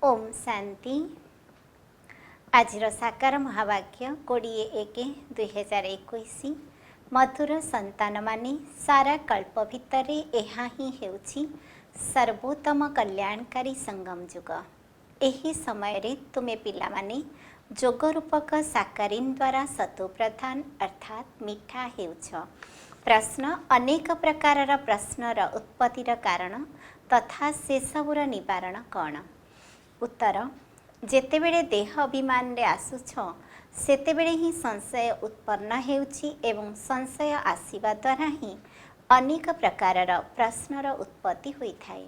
ओम शांति। आज साकार महावाक्य 21/1/2021 मधुर संतान माने सारा कल्प भितर यह ही हेउछि सर्वोत्तम कल्याणकारी संगम जुग। एही समय रे तुमे पिला माने जोग रूपक साकारीन द्वारा सतो प्रधान अर्थात मिठा हेउछ। प्रश्न अनेक प्रकार प्रश्नर उत्पत्तिर कारण तथा से सबुर निवारण कौन? उत्तर जेतेबेले देह अभिमान रे आसुछ सेतेबेले ही संशय उत्पन्न हेउछि एवं संशय आसीबा द्वारा ही अनेक प्रकारर प्रश्नर उत्पत्ति होइथाए।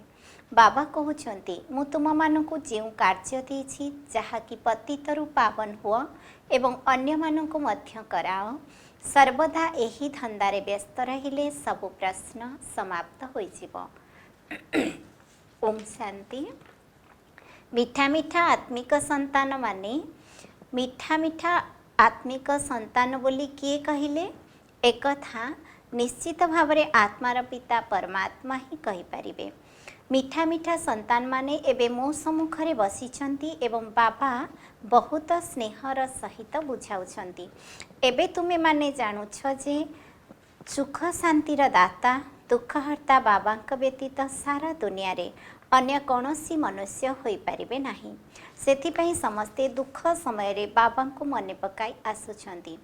बाबा कहउछन्ति मु तुम मानकु जेउ कार्य देछि जहाँकि पतितरु पावन हुआ एवं अन्य मानकु मध्य कराओ। सर्वदा एही धंदारे व्यस्त रहिले सबु प्रश्न समाप्त होइजिबो। ओम शांति। मिठा मिठा आत्मिक संतान माने मिठा मिठा आत्मिक संतान बोली किए कहिले? एक था निश्चित भावरे आत्मार पिता परमात्मा ही कहि परिबे। मिठा मिठा संतान माने एबे मो सम्मुखरे बसिछन्ति एवं बाबा बहुत स्नेहर सहित बुझाउछन्ति। एबे तुमे माने जानुछ जे सुख शांतिर दाता दुखहर्ता बाबांक व्यतीत सारा दुनिया रे अन्य कौनसी मनुष्य होई परिबे नाही। सेथिपई समस्ते दुख समय रे बाबांको मने पकाई आसुछन्ति।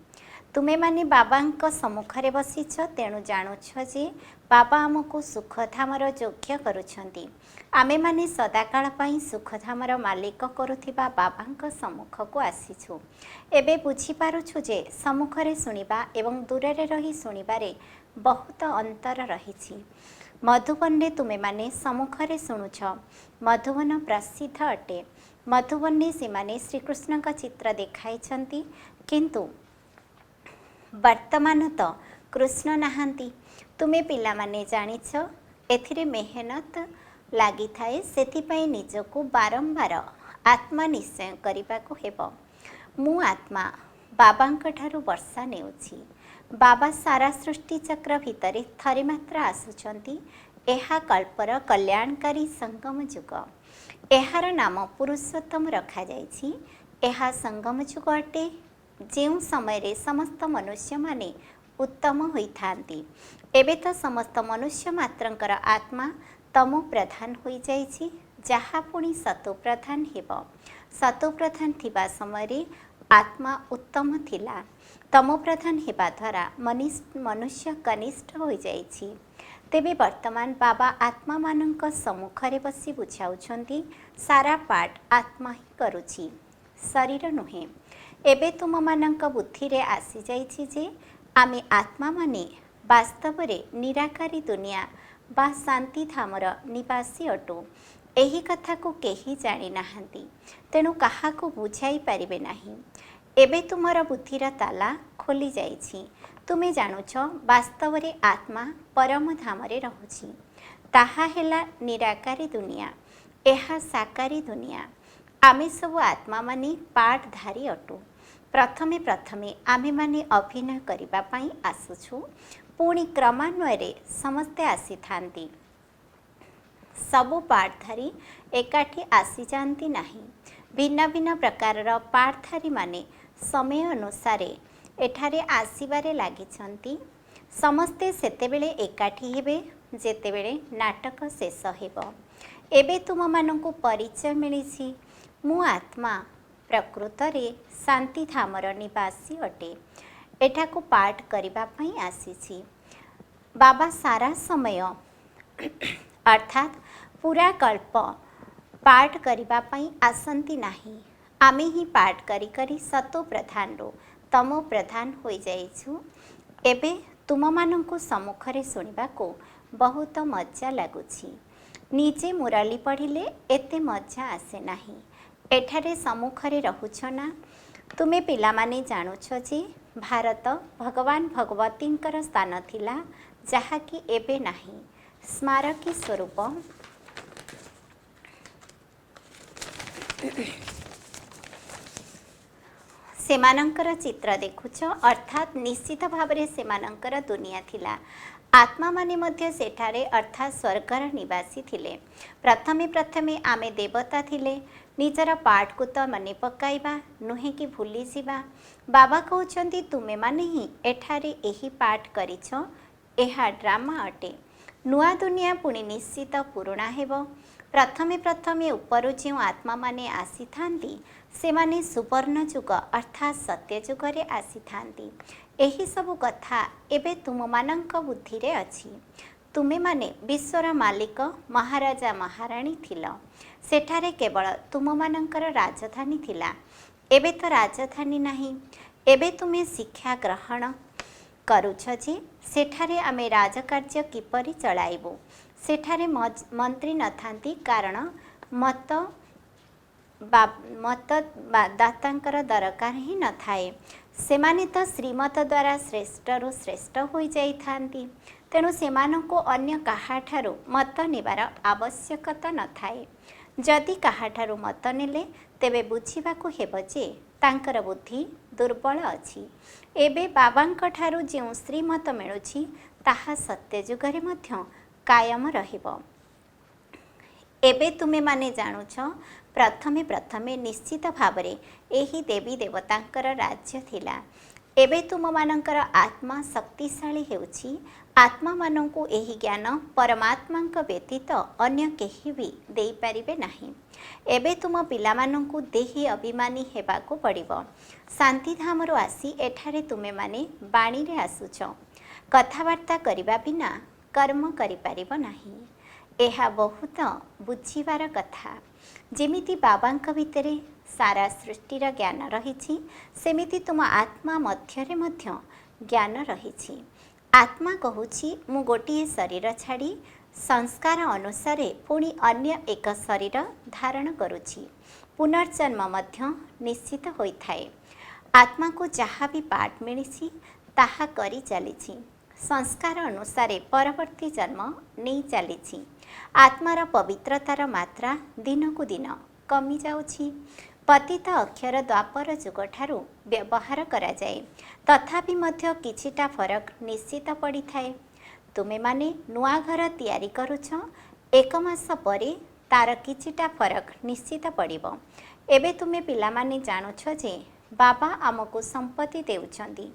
तुमे माने बाबांक सम्मुखरे बसिछ तेणु जानुछ जे बाबा आमको सुखधामर योग्य करुछन्ति। आमे माने सदाकाल पई सुखधामर मालिक करुथिबा बाबांक सम्मुखको आसिछु। एबे बुझी पारुछु जे सम्मुखरे सुनिबा एवं दूररे रही सुनिबारे बहुत अंतर रहिछि। मधुबन रे तुमे माने सम्मुखरे शुणुछ। मधुबन प्रसिद्ध अटे। मधुबन रे सेमाने श्रीकृष्ण का चित्र देखाइछन्ति किंतु वर्तमान तो कृष्ण नाहांती। तुमे पिला माने जानिछ एथिरे मेहनत लागि थाए सेथिपई निजको बारंबार आत्मा निश्चय करिबाको हेबो। मु आत्मा बाबांक ठारु वर्षा नेउछि। बाबा सारा सृष्टि चक्र भितरे थरे मात्र आसुचन्ति। एहा कल्पर कल्याणकारी संगम जुग। एहार नाम पुरुषोत्तम रखा जाइछि। एहा संगम जुग अटे जेउ समय रे समस्त मनुष्य माने उत्तम होइथांती। एबे तो समस्त मनुष्य मात्रंकर आत्मा तमो प्रधान होई जाइछि जहा पुणी सतो प्रधान हेबो। सतो प्रधान थिबा समय रे आत्मा उत्तम थिला। तमो प्रधान हेबा द्वारा मनुष्य कनिष्ठ होई जाइछि। तेबे वर्तमान बाबा आत्मा मानक सम्मुखरे बसी बुझाउछन्ति सारा पाठ आत्मा ही करुछि शरीर नुहे। एबे तुम मानक बुद्धि रे आसी जाइछि जे आमे आत्मा माने वास्तव रे निराकारी दुनिया बा शांति धामर निवासी अटु। एही कथा को केही जानि नाहंती तेणु काहाको बुझाई परिबे नाही। एबे तुमर बुद्धिर ताला खोली जाइछि। तुमे जानुछ वास्तव रे आत्मा परम धाम रे रहुछि। ताहा हेला निराकारी दुनिया। एहा साकारी दुनिया। आमे सब आत्मा माने पाठधारी अटु। प्रथमे प्रथमे आमे माने अभिनय करिबा पई आसुछु। पुणी क्रमान्वय रे समस्ते आसी थांती। सबु पाठधारी एकाठी आसी जानती नाही। भिन्न भिन्न प्रकारर पाठधारी माने समय अनुसारे एठारे आसीबारे लागिछन्ति। समस्ते सेतेबेले एकाठी हेबे जेतेबेले नाटक शेष हेबो। एबे तुम मानकु परिचय मिलिछि। मु आत्मा प्रकृत रे शांति धामर निवासी अटे। एठाकु पाठ करिबा पई आसीछि। बाबा सारा समय अर्थात पूरा कल्प पाठ करिबा पई आसंती नाही। आमे ही पाठ करी करी सतो प्रधान रो तमो प्रधान होई जाइछु। एबे तुम मानकु सम्मुखरे सुनिबाको बहुत मजा लागुछि। निजे मुरली पढ़िले एते मजा आसे नाही। एठारे सम्मुखरे रहुछ ना। तुमे पिला माने जानुछ जे भारत भगवान भगवतींकर स्थान थिला जहा कि एबे नाही। स्मारकी स्वरूप सेमानंकर चित्र देखुछ अर्थात निश्चित भावरे सेमानंकर दुनिया थिला। आत्मा माने मध्य सेठारे अर्थात स्वर्गर निवासी थिले। प्रथमे प्रथमे आमे देवता थिले। निजर पाठ को तो मने पकाइबा नुहे कि भूली जिबा। बाबा कहउछंती तुमे माने ही एठारे एही पाठ करिछ। एहा ड्रामा अटे। नुआ दुनिया पुणी निश्चित पुरुणा हेबो। प्रथमे प्रथमे उपरु जो आत्मा माने आसी थांती से माने सुवर्ण जुग अर्थात सत्य जुगरे आसी थांती। एही सबु कथा एबे तुम मानंक बुद्धि रे अछि। तुमे माने विश्वर मालिक महाराजा महाराणी थिल। सेठारे केवल तुम मानंकर राजधानी थिला। एबे तो राजधानी नाही। एबे तुमे शिक्षा ग्रहण करुछ जे सेठारे आमे राजकार्य किपरि चलाइबु। सेठारे मंत्री नथांती कारण मत दातांकर दरकार ही न थाए। सेमाने तो श्रीमत द्वारा श्रेष्ठ रु श्रेष्ठ हो जाई थांती। तेणु सेमानंको अन्य काहाठारु मत नेबार आवश्यकता न थाए। जदि काहाठारु मत नेले तेबे बुझिबाकु हेबो जे तांकर बुद्धि दुर्बल अछि। एबे बाबांक ठारु जेउ श्रीमत मिलुछि ताहा सत्य जुगरे मध्य कायम रहिबो। एबे तुमे माने जानुछ प्रथमे प्रथमे निश्चित भावरे एही देवी देवतांकर राज्य थिला। एबे तुम मानंकर आत्मा शक्तिशाली हेउछि। आत्मा मानंकु एही ज्ञान परमात्मांक व्यतीत अन्य केही भी देई परिबे नाही। एबे तुम पिला मानंकु देही अभिमानी हेबाकु पड़िबो। शांति धामरु आसी एठारे तुमे माने बाणी रे आसुछ। कथावार्ता करिबा बिना कर्म करि परिबो नाही। एहा बहुत बुझिबार कथा। जेमिति बाबांक भितरे सारा सृष्टिर ज्ञान रहिछि सेमिति तुम आत्मा मध्यरे मध्य ज्ञान रहिछि। आत्मा कहुछि मु गोटिए शरीर छाड़ी संस्कार अनुसार पुणी अन्य एक शरीर धारण करुछि। पुनर्जन्म मध्य निश्चित होइथाए। आत्मा को जहाँ भी पाठ मिलिछि ताहा करी चलिछि। संस्कार अनुसार परवर्ती जन्म नहीं चलिछि। आत्मार पवित्रतार मात्रा दिन को दिन कमी जाउछि। पतित अक्षर द्वापर जुग ठारू व्यवहार करा जाए तथापि मध्य किछिटा फरक निश्चित पड़ी थाए। तुमे माने नुआ घर तैयारी करुछ। एक मास परे तार किछिटा फरक निश्चित पड़िबो। एबे तुमे पिला माने जानुछ जे बाबा आमको संपत्ति देउछंती।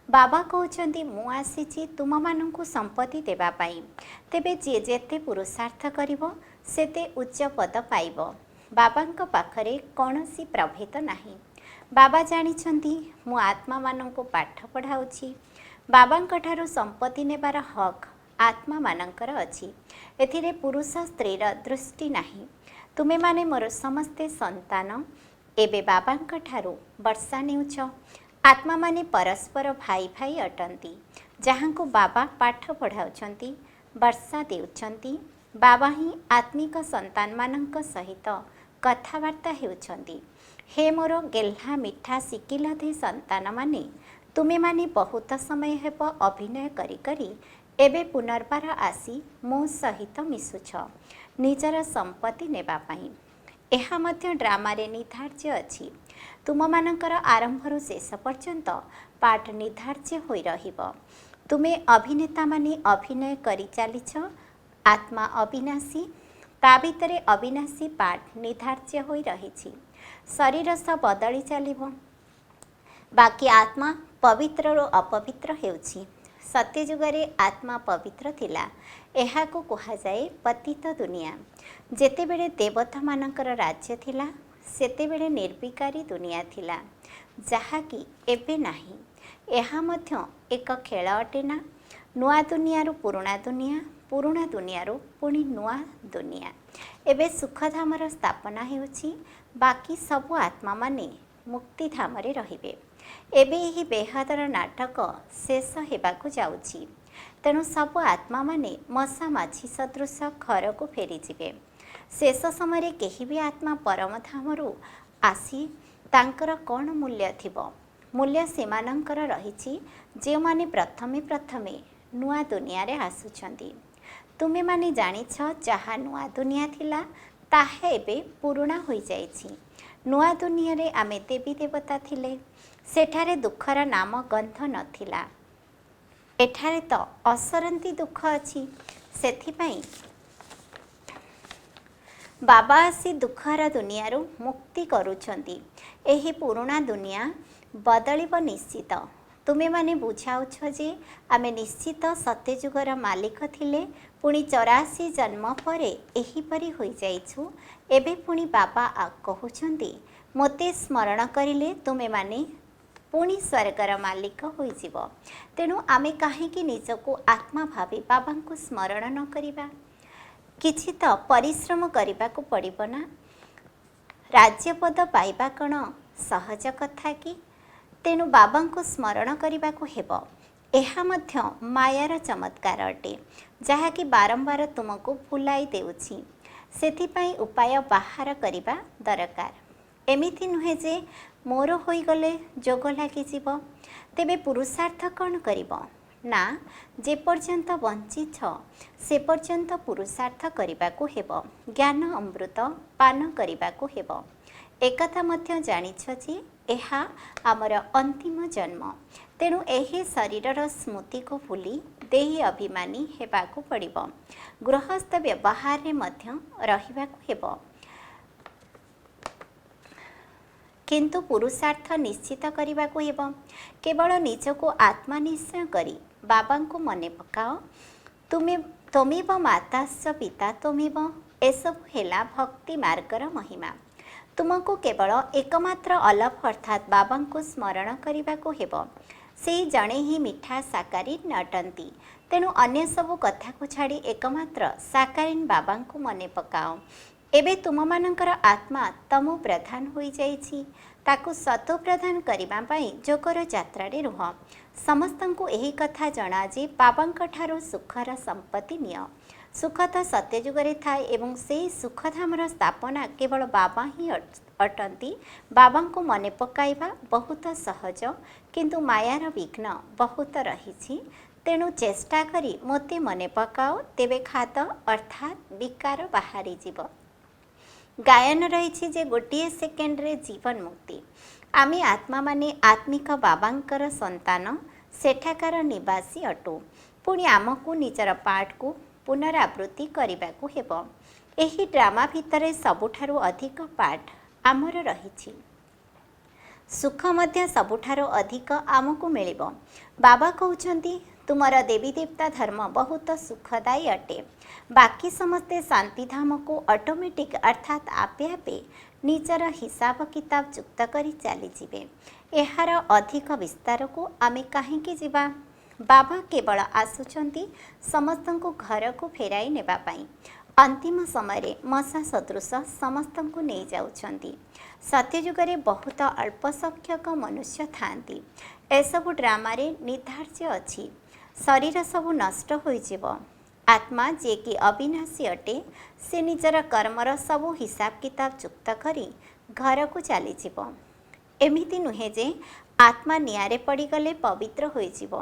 बाबा कहउछंती मु आसीछि तुम मानंकु संपत्ति देबा पाई। तेबे जे जेते पुरुषार्थ करिवो सेते उच्च पद पाइबो। बाबांक पाखरे कौनसी प्रभेद नाही। बाबा जानिछंती मु आत्मा मानंकु पाठ पढ़ाउछि। बाबांक ठारू संपत्ति नेबार हक आत्मा मानंकर अछि। एथिरे पुरुष स्त्रीर दृष्टि नाही। तुमे माने मोर समस्ते संतान। एबे बाबांक ठारू वर्षा नेउछ। आत्मा माने परस्पर भाई भाई अटंती। जहाँ को बाबा पाठ पढ़ाउछंती वर्षा देउछंती। बाबा ही आत्मिक संतान मानंक सहित कथावार्ता हेउछंती। हे मोर गेल्हा मिठा सिकिलधे संतान माने तुमे माने बहुत समय हेब अभिनय करी करी एबे पुनर्बार आसी मो सहित मिसुछ निजर संपत्ति नेबा पाई। एहा मध्य ड्रामारे निर्धार्य अछि। तुम मानंकर आरंभरु शेष पर्यंत पाठ निर्धार्य होई रहिबो। तुमे अभिनेता माने अभिनय करी चालिछ। आत्मा अविनाशी ता भितरे अविनाशी पाठ निर्धार्य होई रहिछि। शरीर सब बदली चलिबो बाकी आत्मा पवित्र रो अपवित्र हेउछि। सत्य जुगरे आत्मा पवित्र थिला। एहाको कुहा जाए पतित दुनिया। जेतेबेले देवता मानकर राज्य थिला सेतेबेले निर्विकारी दुनिया थिला जहाँकि एबे नाही। एहा मध्य एक खेल अटे ना। नुआ दुनिया रु पुरुणा दुनिया, पुरुणा दुनिया रु पुणी नुआ दुनिया। एबे सुखधामर स्थापना हेउछि। बाकी सबु आत्मा माने मुक्तिधामरे रहिबे। एबे एही बेहदर नाटक शेष हेबाकु जाउछि। तेणु सबु आत्मा माने मशा माछी सदृश घर को फेरी जिबे। शेष समय केही भी आत्मा परम धामरु आसी तांकर कौन मूल्य थिबो। मूल्य सेमानंकर रहिछि जे माने प्रथमे प्रथमे नुआ दुनिया रे आसुछंती। तुमे माने जानिछ जहा नुआ दुनिया थिला ताहा एबे पुरुणा होई जाइछि। नुआ दुनिया रे आमे देवी देवता थिले। सेठारे दुखर नाम गंध नथिला। एठारे तो असरंती दुख अच्छी सेथिपाई बाबा आसी दुखर दुनिया मुक्ति करुछंती। एही पुराणा दुनिया बदलिब निश्चित। तुमे माने बुझाउछ जे आमे निश्चित सत्यजुगर मालिक थिले पुणी 84 जन्म परे एहीपरि होई जाइछु। एबे पुणी बाबा कहउछंती मोते स्मरण करिले तुमे माने पुणी स्वर्गर मालिक होइजिब। तेणु आमे काहेकि निजको आत्मा भावी बाबा को स्मरण न करिबा। किछि तो परिश्रम करने को पड़िब ना। राज्यपद पाइबा कण सहज कथा कि? तेणु बाबा को स्मरण करने को हेब। एहा मध्य मायार चमत्कार अटे जहाँकि बारंबार तुमको भुलाई देउछि। सेथिपाई उपाय बाहर करने दरकार। एमिति नुहे जे मोर होइगले जोग लागिजिब। तेबे पुरुषार्थ कौन करिब ना जे पर्यंत बंची छ से पर्यंत पुरुषार्थ करने को हेब। ज्ञान अमृत पान करने को हेब। एकथा मध्य जानिछ जे एहा आमर अंतिम जन्म। तेणु एही शरीरर स्मृति को भूली देही अभिमानी हेबाकु पड़िब। गृहस्थ व्यवहार रे मध्य रहिबाकु हेब। किंतु पुरुषार्थ निश्चित करने को हेब। केवल निजको आत्मा निश्चय करी बाबा को मने पकाओ। तमेव माताश्च पिता तमेव। एसबु हेला भक्ति मार्गर महिमा। तुमको केवल एकमात्र अलफ अर्थात बाबा को स्मरण करने को हेब। से जड़े ही मिठा साकारी नटंती। तेणु अन्य सबु कथा को छाड़ी एकमात्र साकारीन बाबा को मने पकाओ। एबे तुम मानकर आत्मा तमो प्रधान होई जाइछि। ताकु सतो प्रधान करिबा पई जोकर यात्रा रे रुह। समस्तंकु एही कथा जणा जे बाबांक ठारो सुखर संपत्ति निय। सुख तो सत्यजुगरे थाए एवं से सुखधामर स्थापना केवल बाबा ही अटंती। बाबा को मने पकाइबा बहुत सहज किंतु मायार विघ्न बहुत रही। तेणु चेष्टा करी मोते मने पकाओ तेबे खात अर्थात विकार बाहरी जीव। गायन रही जे गोटे सेकेंड रे जीवन मुक्ति। आमे आत्मा माने आत्मिक बाबांकर संतान सेठाकार निवासी अटू। पुणी आमको निजर पाठ को पुनरावृत्ति करने को हेब। एही ड्रामा भितरे सबुठारु अधिक पाठ आमर रही। सुख मध्य सबुठारु अधिक आमको मिलिब। बाबा कहउछंती तुमर देवी देवता धर्म बहुत सुखदायी अटे। बाकी समस्ते शांतिधाम को ऑटोमेटिक अर्थात आपे आपे निजर हिसाब किताब चुक्त करी चली जिवे। एहार अधिक विस्तार को आमे काहेकि जिबा। बाबा केवल आसुचंती समस्त को घर को फेराई नेबा पाई। अंतिम समय मशा सदृश समस्त को नहीं जाउछंती। सत्यजुगरे बहुत अल्प संख्यक मनुष्य थांती। एसबु ड्रामा रे निर्धार्य अछि। शरीर सबु नष्ट होइजिव। आत्मा जे कि अविनाशी अटे से निजर कर्मर सबु हिसाब किताब चुक्त करी घर को चलीजिव। एमिति नुहे जे आत्मा नियारे पड़गले पवित्र होइजिव।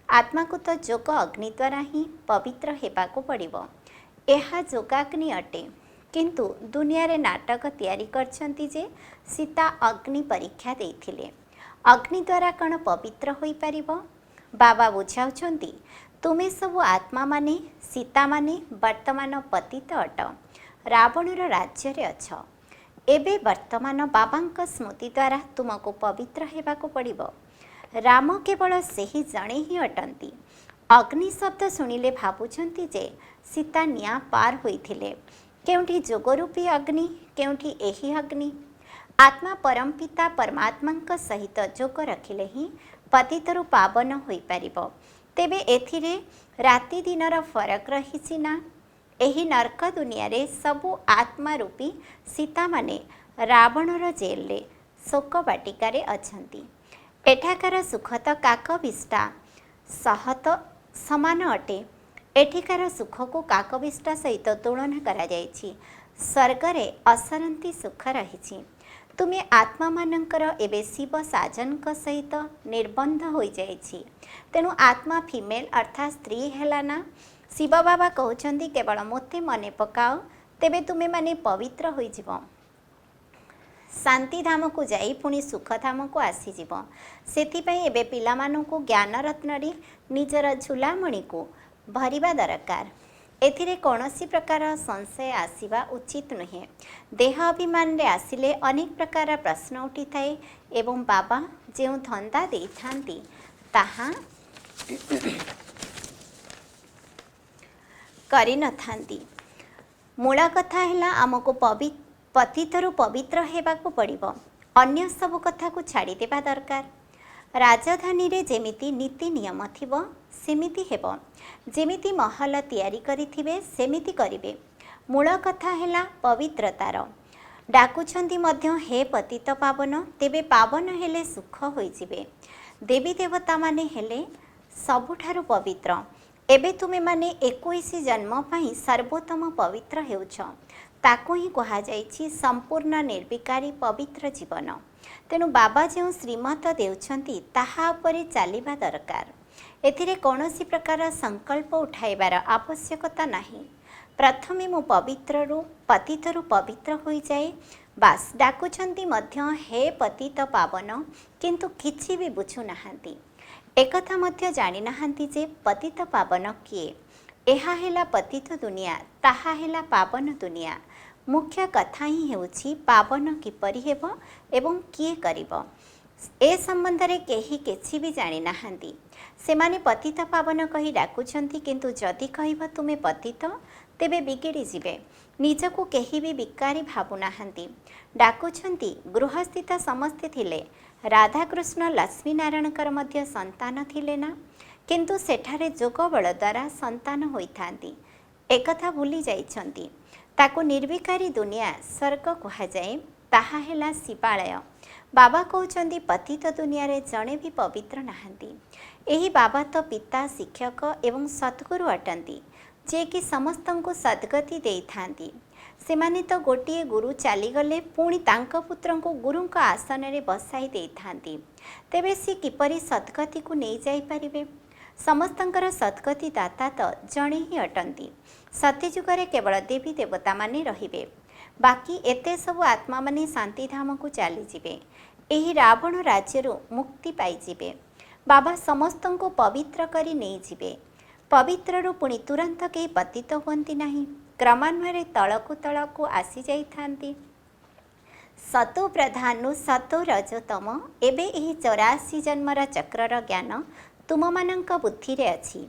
आत्मा को तो जोग अग्नि द्वारा ही पवित्र हेबाको पड़िबो। एहा जोगाग्नि अटे। किंतु दुनिया रे नाटक तैयारी करछंती जे सीता अग्नि परीक्षा देथिले। अग्नि द्वारा कण पवित्र होई परिबो? बाबा बुझाउछंती तुमे सबु आत्मा माने सीता माने वर्तमान पतित अट। रावणर राज्य रे अछ। एबे वर्तमान बाबांक स्मृति द्वारा तुमको पवित्र हेबाको पड़िबो। राम केवल सेही जणे ही अटंती। अग्नि शब्द शुणिले भावुछंती जे सीता निया पार होइथिले। केउठी जोगरूपी अग्नि केउठी एही अग्नि। आत्मा परम पिता परमात्मांक सहित जोग रखिले ही पतितरु पावन होई परिबो। तेबे एथिरे राति दिनर फरक रहिछि ना। एही नरक दुनिया रे सबु आत्मा रूपी सीता माने रावणर जेल रे शोक बाटिकारे अछंती। एठाकार सुख तो काकविष्टा सहत समान अटे। एठिकार सुख को काकविष्टा सहित तुलना करा जायछि। स्वर्गरे असरंती सुख रही। तुमे आत्मा मानकर एबे शिव साजनक सहित निर्बंध होई जायछि। तेणु आत्मा फीमेल अर्थात स्त्री हेला ना। शिव बाबा कहउछंती केवल मोते मने पकाओ तेबे तुमे माने पवित्र होई जिवो। शांति धाम को जाई पुणी सुख धाम को आसीजिव। सेथिपाई एबे पिलामानंकु ज्ञान रत्नरी निजर झुलामणि को भरिबा दरकार। एथिरे कौनसी प्रकार संशय आसीबा उचित नुहे। देह अभिमान रे आसिले अनेक प्रकार प्रश्न उठी थाए एवं बाबा जो धंदा दे थांती ताहा करि न थांती। मूल कथा है आमको पतितरु पवित्र हेबाकु पड़िबो। अन्य सब कथा को छाड़ी देबा दरकार। राजधानी रे जेमिति नीति नियम थिबो सेमिति हेबो। जेमिति महल तैयारी करिथिबे सेमिति करिबे। मूल कथा है पवित्रतार। डाकुछंती मध्य हे पतित पावन तेबे पावन हेले सुख होइजिबे। देवी देवता माने हेले सबुठारु पवित्र। एबे तुमे माने 21 जन्म पाई सर्वोत्तम पवित्र हेउछ। ताको ही कहा जाइछि संपूर्ण निर्विकारी पवित्र जीवन। तेणु बाबा जो श्रीमत देउछंती ताहा उपरे चलिबा दरकार। एथिरे कौनसी प्रकार संकल्प उठाइबार आवश्यकता नाही। प्रथमे मु पवित्ररु पतितरु पवित्र होई जाए बास। डाकुछंती मध्य हे पतित पावन किंतु किछि भी बुझु नाहांती। एकथा मध्य जानि नाहांती जे पतित पावन किए। एहा हेला पतित दुनिया ताहा हेला पावन दुनिया। मुख्य कथा ही हेउछि पावन किपरि हेबो एवं किए करिबो। ए संबंध रे केही किछि भी जानि नाहांती। सेमाने पतित पावन कही डाकुछंती किंतु जदि कहब तुमे पतित तेबे बिगिड़ी जिबे। निजको केही भी विकारी भाबु नाहांती। डाकुछंती गृहस्थित समस्ते थिले। राधाकृष्ण लक्ष्मी नारायणकर मध्य संतान थिले ना किंतु सेठारे जोग बल द्वारा संतान होइथांती। एकथा भूली जाइछंती। ताको निर्विकारी दुनिया स्वर्ग कहा जाए। ताहा हेला शिवालय। बाबा कहउछंती पतित दुनिया रे जणे भी पवित्र नाहांती। एही बाबा तो पिता शिक्षक एवं सद्गुरु अटंती जे कि समस्तंको सद्गति देइथांती। सेमाने तो गोटिए गुरु चलीगले पुणी तांक पुत्रंको गुरुंक आसन रे बसाई देइथांती। तेबे से किपरि सद्गति को नहीं जाई परिबे। समस्तंकर सद्गति दाता तो जणे ही अटंती। सत्यजुगरे केवल देवी देवता माने रहिबे। बाकी एते सब आत्मा माने शांति धाम को चली जिबे। एही रावण राज्यरु मुक्ति पाई जिबे। बाबा समस्तंको पवित्र करी नहीं जिबे। पवित्ररु पुणी तुरंत के पतित होती नहीं। क्रमान्वये तलकु आसी जाइथांती। सतो प्रधानु सतो रजतम एबे एही 84 जन्मर चक्रर ज्ञान तुम मानंक बुद्धि रे अछि।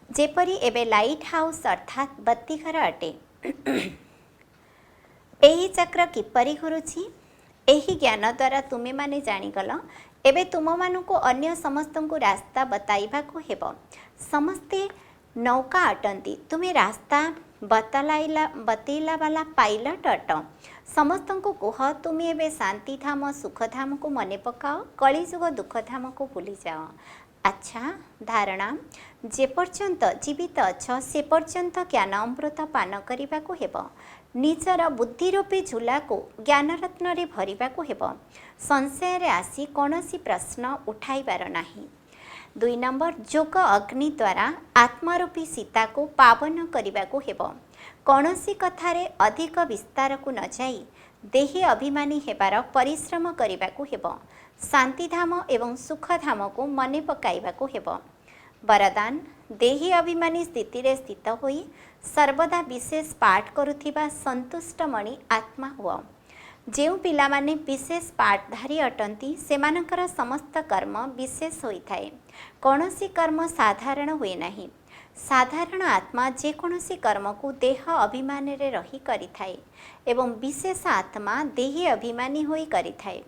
जेपरी एबे लाइट हाउस अर्थात बत्तीघर अटे। एही चक्र किपरि घुरुछि एही ज्ञान द्वारा तुमे माने जानिगल। एबे तुम मानंको अन्य समस्तंको रास्ता बताइबाको हेबो। समस्ते नौका अटंती। तुमे रास्ता बतैला वाला पाइलट अट। समस्तंको कह तुमे एबे शांति धाम सुख धाम को मने पकाओ। कलिजुग दुख धाम को भूली जाओ। अच्छा धारणा जे पर्यंत जीवित अछ से पर्यंत ज्ञान अमृत पान करने को हेब। निजर बुद्धिरूपी झूला को ज्ञान रत्न रे भरिबा को हेब। संशय रे आसी कौनसी प्रश्न उठाइबार नाही। 2 नंबर जोग अग्नि द्वारा आत्मारूपी सीता को पावन करने को हेब। कौनसी कथारे अधिक विस्तार को न जाई देही अभिमानी हेबार परिश्रम करने को हेब। शांतिधाम एवं सुखधाम को मने पकाइबा को हेब। वरदान देही अभिमानी स्थिति रे स्थित होई सर्वदा विशेष पाठ करुथिबा संतुष्टमणि आत्मा हुआ। जो पिला माने विशेष पाठधारी अटंती सेमानकर समस्त कर्म विशेष होइथाए। कौनसी कर्म साधारण हुए नहीं। साधारण आत्मा जेकोसी कर्म को देह अभिमान रे रही करिथाए एवं विशेष आत्मा देही अभिमानी होई करिथाए।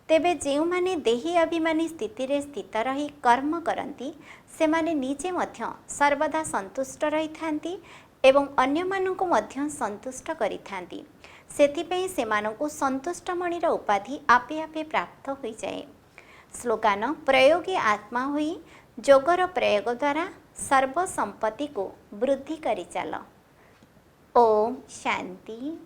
तेबे जो माने देही अभिमानी स्थिति रे स्थित रही कर्म करती से माने निजे मध्य सर्वदा संतुष्ट रही थांती एवं अन्य मानंको मध्य संतुष्ट करि थांती। सेथिपई सेमानंको संतुष्टमणिर उपाधि आपे आपे प्राप्त होई जाए। स्लोगान प्रयोगी आत्मा हुई जोगर प्रयोग द्वारा सर्व संपत्ति को वृद्धि करि चाल। ओम शांति।